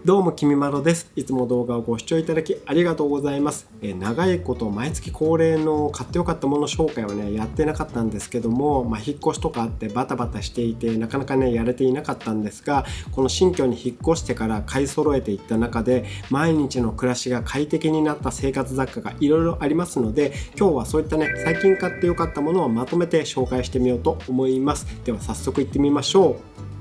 どうもきみまろです。いつも動画をご視聴いただきありがとうございます。長いこと毎月恒例の買ってよかったもの紹介をねやってなかったんですけども、引っ越しとかあってバタバタしていてなかなかねやれていなかったんですが、この新居に引っ越してから買い揃えていった中で毎日の暮らしが快適になった生活雑貨がいろいろありますので、今日はそういったね最近買ってよかったものをまとめて紹介してみようと思います。では早速いってみましょう。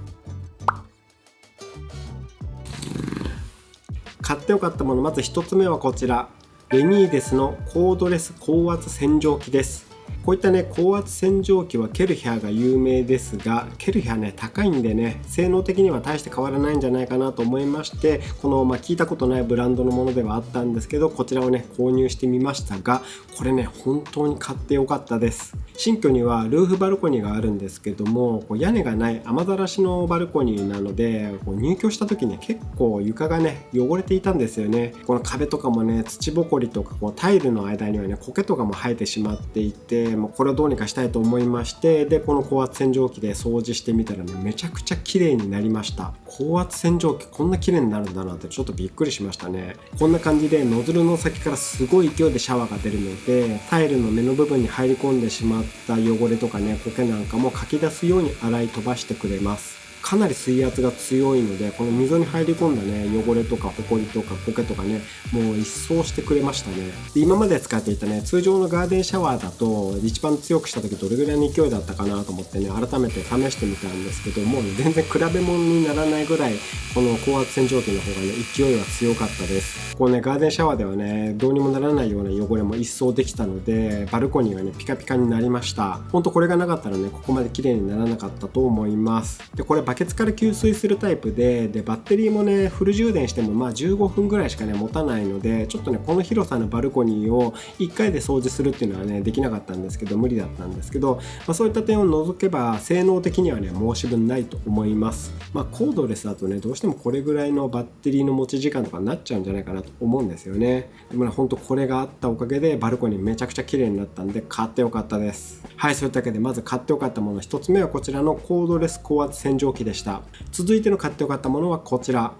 買ってよかったもの、まず1つ目はこちら、ベニーデスのコードレス高圧洗浄機です。こういったね高圧洗浄機はケルヒャーが有名ですが、ケルヒャーね高いんでね性能的には大して変わらないんじゃないかなと思いまして、この聞いたことないブランドのものではあったんですけど、こちらをね購入してみましたが、これね本当に買ってよかったです。新居にはルーフバルコニーがあるんですけども、屋根がない雨ざらしのバルコニーなので、入居した時に結構床がね汚れていたんですよね。この壁とかもね土ぼこりとかタイルの間にはね苔とかも生えてしまっていて、これをどうにかしたいと思いまして、でこの高圧洗浄機で掃除してみたらねめちゃくちゃ綺麗になりました。高圧洗浄機こんな綺麗になるんだなってちょっとびっくりしましたね。こんな感じでノズルの先からすごい勢いでシャワーが出るので、タイルの目の部分に入り込んでしまった汚れとかね苔なんかもかき出すように洗い飛ばしてくれます。かなり水圧が強いので、この溝に入り込んだね汚れとかホコリとか苔とかねもう一掃してくれましたね。で今まで使っていたね通常のガーデンシャワーだと一番強くした時どれぐらいの勢いだったかなと思ってね改めて試してみたんですけども、全然比べ物にならないぐらいこの高圧洗浄機の方がね勢いは強かったです。こうねガーデンシャワーではねどうにもならないような汚れも一掃できたので、バルコニーがねピカピカになりました。ほんとこれがなかったらねここまで綺麗にならなかったと思います。でこれバケツから給水するタイプでバッテリーもねフル充電しても15分ぐらいしかね持たないので、ちょっとねこの広さのバルコニーを1回で掃除するっていうのはねできなかったんですけど、無理だったんですけど、そういった点を除けば性能的にはね申し分ないと思います。コードレスだとねどうしてもこれぐらいのバッテリーの持ち時間とかになっちゃうんじゃないかなと思うんですよね。でもねほんとこれがあったおかげでバルコニーめちゃくちゃ綺麗になったんで買ってよかったです。はい、そういったわけでまず買ってよかったもの1つ目はこちらのコードレス高圧洗浄機でした。続いての買ってよかったものはこちら、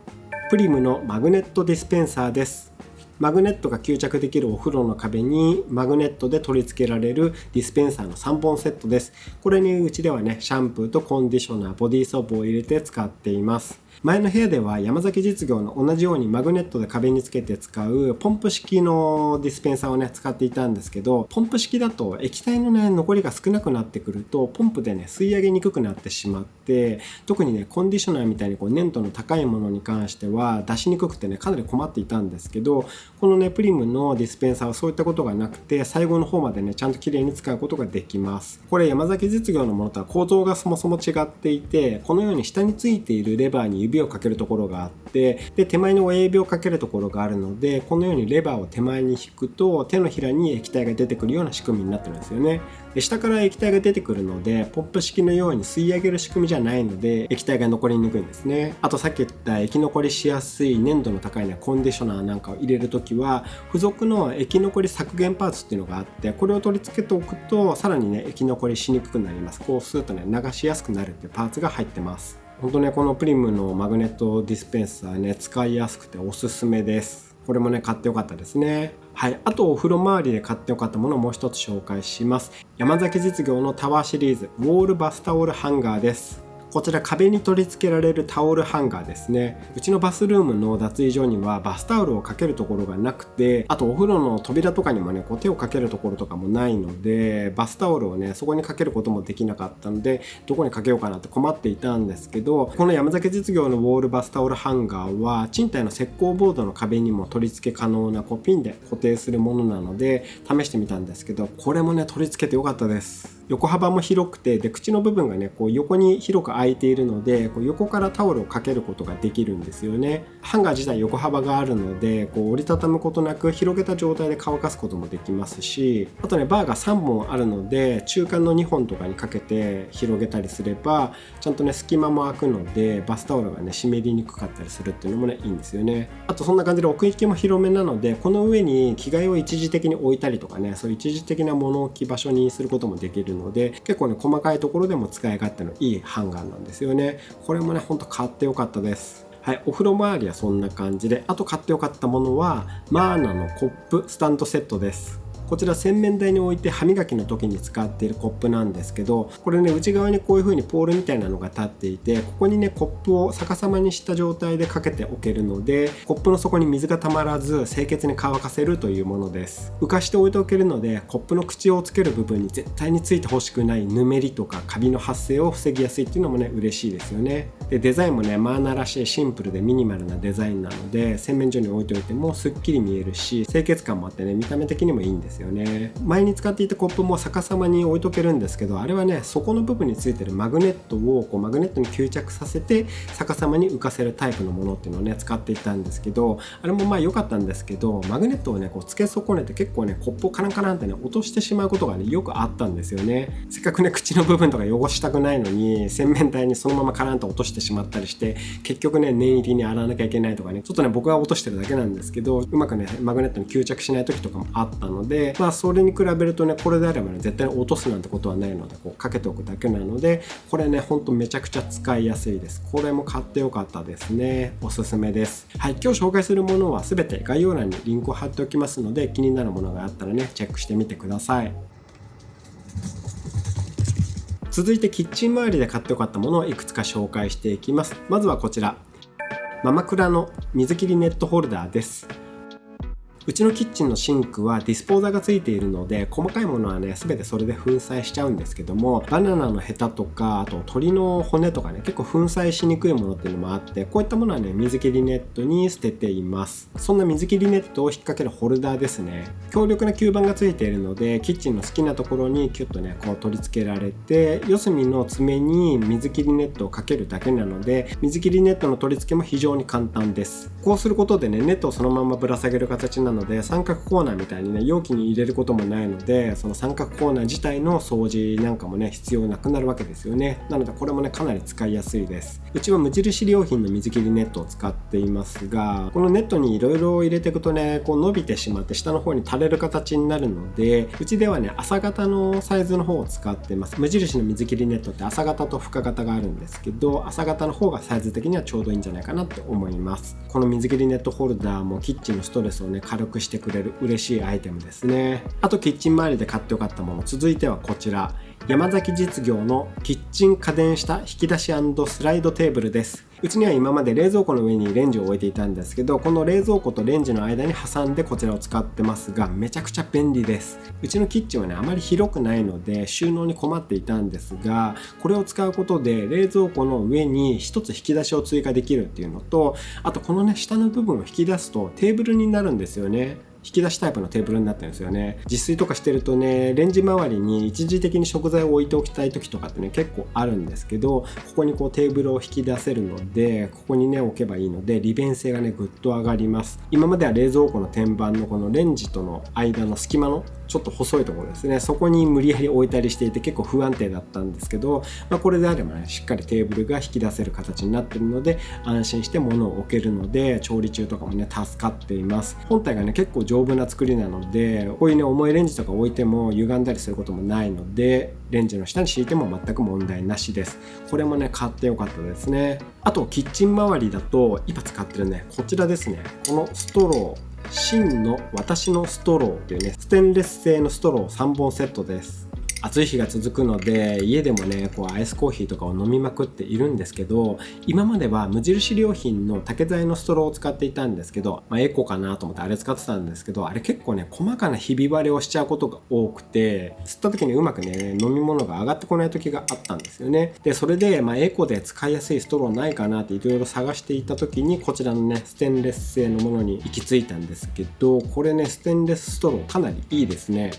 プリムのマグネットディスペンサーです。マグネットが吸着できるお風呂の壁にマグネットで取り付けられるディスペンサーの3本セットです。これにうちではねシャンプーとコンディショナー、ボディーソープを入れて使っています。前の部屋では山崎実業の同じようにマグネットで壁につけて使うポンプ式のディスペンサーをね使っていたんですけど、ポンプ式だと液体のね残りが少なくなってくるとポンプでね吸い上げにくくなってしまって、特にねコンディショナーみたいに粘度の高いものに関しては出しにくくてねかなり困っていたんですけど、このねプリムのディスペンサーはそういったことがなくて、最後の方までねちゃんと綺麗に使うことができます。これ山崎実業のものとは構造がそもそも違っていて、このように下についているレバーに指をかけるところがあって、で手前に親指をかけるところがあるので、このようにレバーを手前に引くと手のひらに液体が出てくるような仕組みになってるんですよね。で下から液体が出てくるのでポンプ式のように吸い上げる仕組みじゃないので液体が残りにくいんですね。あとさっき言った液残りしやすい粘度の高いねコンディショナーなんかを入れるときは付属の液残り削減パーツっていうのがあって、これを取り付けておくとさらにね液残りしにくくなります。こうするとね流しやすくなるっていうパーツが入ってます。本当ねこのプリムのマグネットディスペンサーね使いやすくておすすめです。これもね買ってよかったですね。はい、あとお風呂周りで買ってよかったものをもう一つ紹介します。山崎実業のタワーシリーズウォールバスタオルハンガーです。こちら壁に取り付けられるタオルハンガーですね。うちのバスルームの脱衣所にはバスタオルをかけるところがなくて、あとお風呂の扉とかにもね手をかけるところとかもないので、バスタオルをねそこにかけることもできなかったので、どこにかけようかなって困っていたんですけど、この山崎実業のウォールバスタオルハンガーは賃貸の石膏ボードの壁にも取り付け可能なピンで固定するものなので試してみたんですけど、これもね取り付けてよかったです。横幅も広くて、で口の部分がね横に広く開いているので横からタオルをかけることができるんですよね。ハンガー自体横幅があるので折りたたむことなく広げた状態で乾かすこともできますし、あとねバーが3本あるので中間の2本とかにかけて広げたりすればちゃんとね隙間も空くのでバスタオルがね湿りにくかったりするっていうのもねいいんですよね。あとそんな感じで奥行きも広めなので、この上に着替えを一時的に置いたりとかね、そういう一時的な物置場所にすることもできるので、結構ね細かいところでも使い勝手のいいハンガーなんですよね。これもねほんと買ってよかったです。はい、お風呂周りはそんな感じで、あと買ってよかったものはマーナのコップスタンドセットです。こちら洗面台に置いて歯磨きの時に使っているコップなんですけど、これね、内側にこういう風にポールみたいなのが立っていて、ここにねコップを逆さまにした状態でかけておけるので、コップの底に水がたまらず清潔に乾かせるというものです。浮かして置いておけるので、コップの口をつける部分に絶対についてほしくないぬめりとかカビの発生を防ぎやすいっていうのもね、嬉しいですよね。でデザインもね、マーナらしいシンプルでミニマルなデザインなので、洗面所に置いておいてもすっきり見えるし、清潔感もあってね、見た目的にもいいんですよね。前に使っていたコップも逆さまに置いとけるんですけど、あれはね、底の部分についてるマグネットをマグネットに吸着させて逆さまに浮かせるタイプのものっていうのをね、使っていたんですけど、あれもまあ良かったんですけど、マグネットをねつけ損ねて結構ね、コップをカランカランってね落としてしまうことがね、よくあったんですよね。せっかくね口の部分とか汚したくないのに、洗面台にそのままカランと落としてしまったりして、結局ね念入りに洗わなきゃいけないとかね、ちょっとね僕が落としてるだけなんですけど、うまくねマグネットに吸着しない時とかもあったので、まあそれに比べるとね、これであればね絶対に落とすなんてことはないので、かけておくだけなので、これねほんとめちゃくちゃ使いやすいです。これも買ってよかったですね。おすすめです。はい、今日紹介するものは全て概要欄にリンクを貼っておきますので、気になるものがあったらねチェックしてみてください。続いてキッチン周りで買ってよかったものをいくつか紹介していきます。まずはこちら、ママクラの水切りネットホルダーです。うちのキッチンのシンクはディスポーザーがついているので、細かいものはね全てそれで粉砕しちゃうんですけども、バナナのヘタとか、あと鶏の骨とかね、結構粉砕しにくいものっていうのもあって、こういったものはね水切りネットに捨てています。そんな水切りネットを引っ掛けるホルダーですね。強力な吸盤がついているので、キッチンの好きなところにキュッとね取り付けられて、四隅の爪に水切りネットをかけるだけなので、水切りネットの取り付けも非常に簡単です。こうすることでね、ネットをそのままぶら下げる形なので、三角コーナーみたいにね容器に入れることもないので、その三角コーナー自体の掃除なんかもね必要なくなるわけですよね。なのでこれもねかなり使いやすいです。うちは無印良品の水切りネットを使っていますが、このネットにいろいろ入れていくとね伸びてしまって下の方に垂れる形になるので、うちではね朝型のサイズの方を使ってます。無印の水切りネットって朝型と深型があるんですけど、朝型の方がサイズ的にはちょうどいいんじゃないかなって思います。この水切りネットホルダーもキッチンのストレスをね軽くしてくれる嬉しいアイテムですね。あとキッチン周りで買ってよかったもの、続いてはこちら、山崎実業のキッチン家電下引き出し&スライドテーブルです。うちには今まで冷蔵庫の上にレンジを置いていたんですけど、この冷蔵庫とレンジの間に挟んでこちらを使ってますが、めちゃくちゃ便利です。うちのキッチンはねあまり広くないので収納に困っていたんですが、これを使うことで冷蔵庫の上に一つ引き出しを追加できるっていうのと、あとこのね下の部分を引き出すとテーブルになるんですよね。引き出しタイプのテーブルになってるんですよね。自炊とかしてるとね、レンジ周りに一時的に食材を置いておきたい時とかってね結構あるんですけど、ここにテーブルを引き出せるので、ここにね置けばいいので利便性がねぐっと上がります。今までは冷蔵庫の天板のこのレンジとの間の隙間のちょっと細いところですね、そこに無理やり置いたりしていて結構不安定だったんですけど、これであればねしっかりテーブルが引き出せる形になっているので、安心して物を置けるので調理中とかもね助かっています。本体がね結構丈夫な作りなので、こういうね重いレンジとか置いても歪んだりすることもないので、レンジの下に敷いても全く問題なしです。これもね買ってよかったですね。あとキッチン周りだと今使ってるねこちらですね、このストロー、真の私のストローというねステンレス製のストロー3本セットです。暑い日が続くので家でもねアイスコーヒーとかを飲みまくっているんですけど、今までは無印良品の竹材のストローを使っていたんですけど、エコかなと思ってあれ使ってたんですけど、あれ結構ね細かなひび割れをしちゃうことが多くて、吸った時にうまくね飲み物が上がってこない時があったんですよね。でそれでエコで使いやすいストローないかなっていろいろ探していた時に、こちらのねステンレス製のものに行き着いたんですけど、これねステンレスストローかなりいいですね。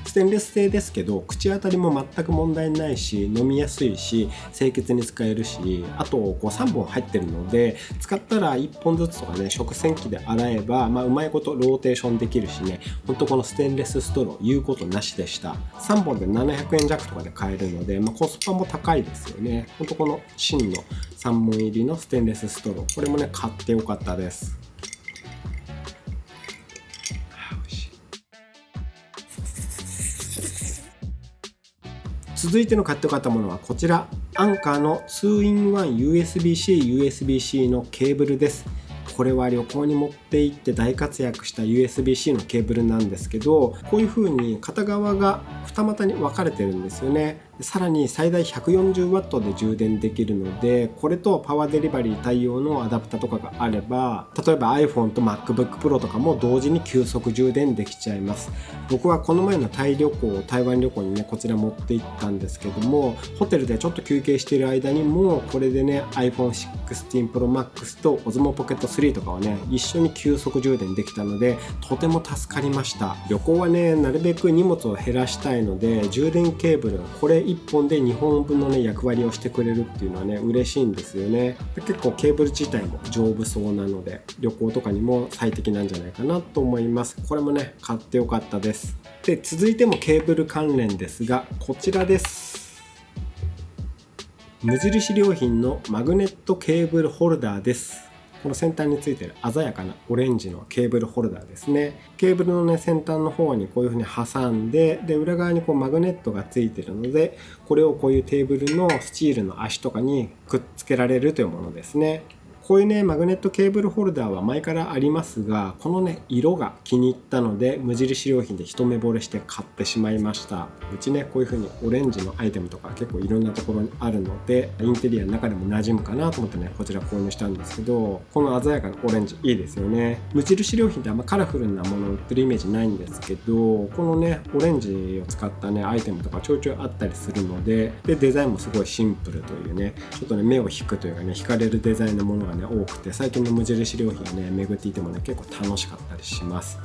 ステンレス製ですけど口当たりも全く問題ないし、飲みやすいし清潔に使えるし、あと3本入ってるので使ったら1本ずつとかね食洗機で洗えば、うまいことローテーションできるしね、ほんとこのステンレスストロー言うことなしでした。3本で700円弱とかで買えるので、コスパも高いですよね。ほんとこの真の3本入りのステンレスストロー、これもね買ってよかったです。続いての買ってよかったものはこちら、アンカーの 2-in-1 USB-C のケーブルです。これは旅行に持って行って大活躍した USB-C のケーブルなんですけど、こういう風に片側が二股に分かれてるんですよね。さらに最大 140W で充電できるので、これとパワーデリバリー対応のアダプタとかがあれば、例えば iPhone と MacBook Pro とかも同時に急速充電できちゃいます。僕はこの前の台湾旅行にねこちら持って行ったんですけども、ホテルでちょっと休憩している間にもこれでね iPhone 16 Pro Max と Osmo Pocket 3とかをね一緒に急速充電できたので、とても助かりました。旅行はねなるべく荷物を減らしたいので、充電ケーブルこれ1本で2本分のね役割をしてくれるっていうのはね嬉しいんですよね。結構ケーブル自体も丈夫そうなので、旅行とかにも最適なんじゃないかなと思います。これもね買ってよかったです。で続いてもケーブル関連ですが、こちらです。無印良品のマグネットケーブルホルダーです。この先端についている鮮やかなオレンジのケーブルホルダーですね。ケーブルのね先端の方にこういう風に挟んで、裏側にこうマグネットがついているので、これをこういうテーブルのスチールの足とかにくっつけられるというものですね。こういうねマグネットケーブルホルダーは前からありますが、このね色が気に入ったので無印良品で一目惚れして買ってしまいました。うちねこういう風にオレンジのアイテムとか結構いろんなところにあるので、インテリアの中でも馴染むかなと思ってねこちら購入したんですけど、この鮮やかなオレンジいいですよね。無印良品ってあんまカラフルなものを売ってるイメージないんですけど、このねオレンジを使ったねアイテムとかちょいちょいあったりするので、デザインもすごいシンプルというね、ちょっとね目を引くというかね惹かれるデザインのものが多くて、最近の無印良品をね巡っていてもね結構楽しかったりします。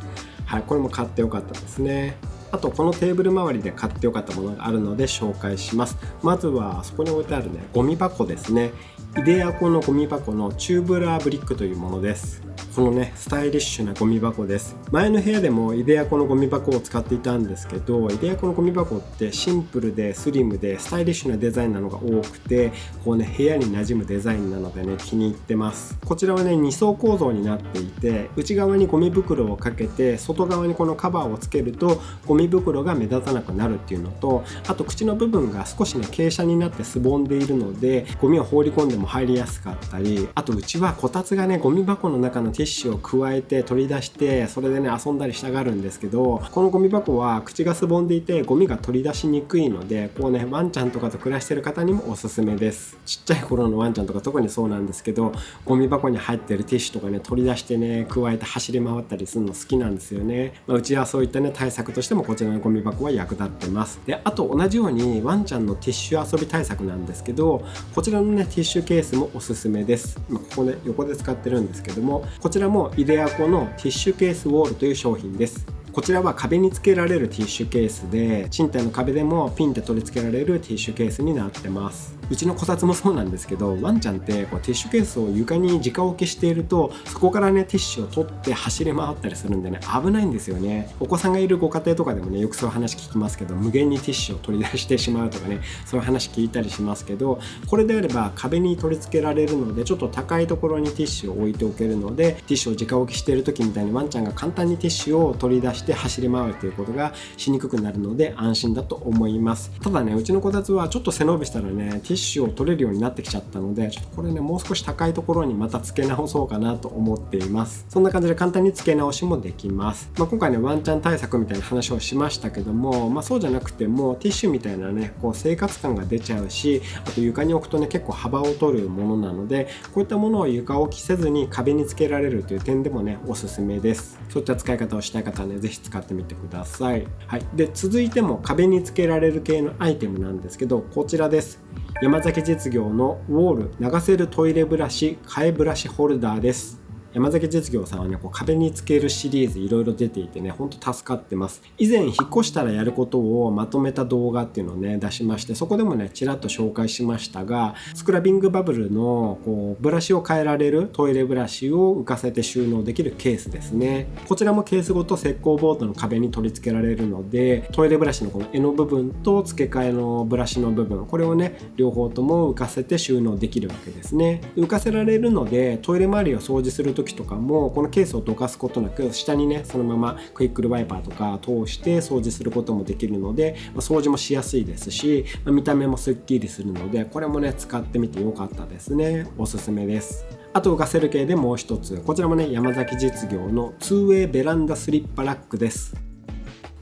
はい、これも買ってよかったですね。あとこのテーブル周りで買ってよかったものがあるので紹介します。まずはそこに置いてあるねゴミ箱ですね。イデアコのゴミ箱のチューブラーブリックというものです。このねスタイリッシュなゴミ箱です。前の部屋でもイデアコのゴミ箱を使っていたんですけど、イデアコのゴミ箱ってシンプルでスリムでスタイリッシュなデザインなのが多くて、こうね部屋に馴染むデザインなのでね気に入ってます。こちらはね2層構造になっていて、内側にゴミ袋をかけて外側にこのカバーをつけるとゴミ袋が目立たなくなるっていうのと、あと口の部分が少しね傾斜になってすぼんでいるのでゴミを放り込んでも入りやすかったり、あとうちはこたつがねゴミ箱の中のティッシュを加えて取り出してそれでね遊んだりしたがるんですけど、このゴミ箱は口がすぼんでいてゴミが取り出しにくいので、こうねワンちゃんとかと暮らしてる方にもおすすめです。ちっちゃい頃のワンちゃんとか特にそうなんですけど、ゴミ箱に入ってるティッシュとかね取り出してね加えて走り回ったりするの好きなんですよね。うちはそういったね対策としてもこちらのゴミ箱は役立ってます。であと同じようにワンちゃんのティッシュ遊び対策なんですけど、こちらのねティッシュケースもおすすめです。ここね横で使ってるんですけども、こちらもイデアコのティッシュケースウォールという商品です。こちらは壁につけられるティッシュケースで、賃貸の壁でもピンで取り付けられるティッシュケースになってます。うちのこたつもそうなんですけど、ワンちゃんってこうティッシュケースを床に直置きしていると、そこからねティッシュを取って走り回ったりするんでね危ないんですよね。お子さんがいるご家庭とかでもねよくそういう話聞きますけど、無限にティッシュを取り出してしまうとかね、そういう話聞いたりしますけど、これであれば壁に取り付けられるので、ちょっと高いところにティッシュを置いておけるので、ティッシュを直置きしている時みたいにワンちゃんが簡単にティッシュを取り出して走り回るということがしにくくなるので安心だと思います。ただねうちのこたつはちょっと背伸びしたらねティッシュを取れるようになってきちゃったので、ちょっとこれねもう少し高いところにまた付け直そうかなと思っています。そんな感じで簡単に付け直しもできます。今回ねワンちゃん対策みたいな話をしましたけども、そうじゃなくてもティッシュみたいなねこう生活感が出ちゃうし、あと床に置くとね結構幅を取るものなので、こういったものを床置きせずに壁に付けられるという点でもねおすすめです。そういった使い方をしたい方はねぜひ使ってみてください。はい、で続いても壁に付けられる系のアイテムなんですけど、こちらです。山崎実業のウォール流せるトイレブラシ替えブラシホルダーです。山崎実業さんはねこう壁につけるシリーズいろいろ出ていてねほんと助かってます。以前引っ越したらやることをまとめた動画っていうのをね出しまして、そこでもねちらっと紹介しましたが、スクラビングバブルのこうブラシを変えられるトイレブラシを浮かせて収納できるケースですね。こちらもケースごと石膏ボードの壁に取り付けられるので、トイレブラシのこの柄の部分と付け替えのブラシの部分、これをね両方とも浮かせて収納できるわけですね。浮かせられるのでトイレ周りを掃除する時とかもこのケースをどかすことなく下にねそのままクイックルワイパーとか通して掃除することもできるので、掃除もしやすいですし、見た目もすっきりするので、これもね使ってみてよかったですね。おすすめです。あと浮かせる系でもう一つ、こちらもね山崎実業の 2way ベランダスリッパラックです。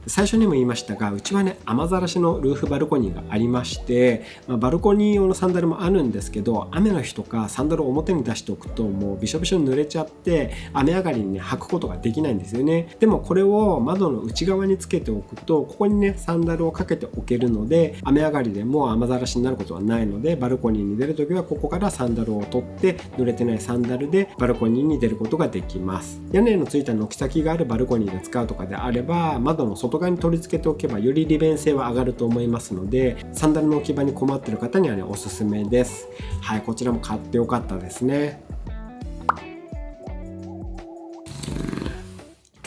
最初にも言いましたが、うちはね雨ざらしのルーフバルコニーがありまして、バルコニー用のサンダルもあるんですけど、雨の日とかサンダルを表に出しておくともうびしょびしょに濡れちゃって雨上がりにね履くことができないんですよね。でもこれを窓の内側につけておくと、ここにねサンダルをかけておけるので、雨上がりでも雨ざらしになることはないので、バルコニーに出るときはここからサンダルを取って濡れてないサンダルでバルコニーに出ることができます。屋根のついた軒先があるバルコニーで使うとかであれば、窓の外側に取り付けておけばより利便性は上がると思いますので、サンダルの置き場に困っている方にはねおすすめです。はい、こちらも買ってよかったですね。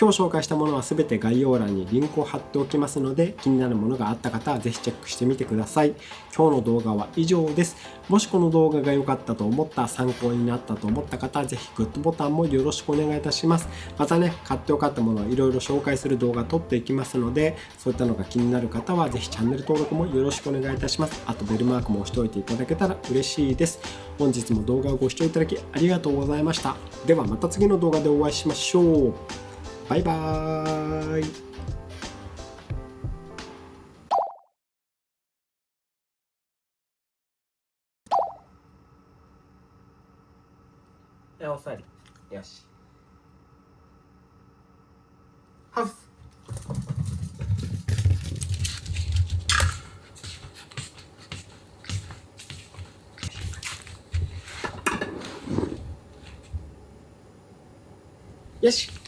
今日紹介したものは全て概要欄にリンクを貼っておきますので、気になるものがあった方はぜひチェックしてみてください。今日の動画は以上です。もしこの動画が良かったと思った、参考になったと思った方はぜひグッドボタンもよろしくお願いいたします。またね、買ってよかったものをいろいろ紹介する動画撮っていきますので、そういったのが気になる方はぜひチャンネル登録もよろしくお願いいたします。あとベルマークも押しておいていただけたら嬉しいです。本日も動画をご視聴いただきありがとうございました。ではまた次の動画でお会いしましょう。バイバーイ。おさり。よし。ハウス。よし。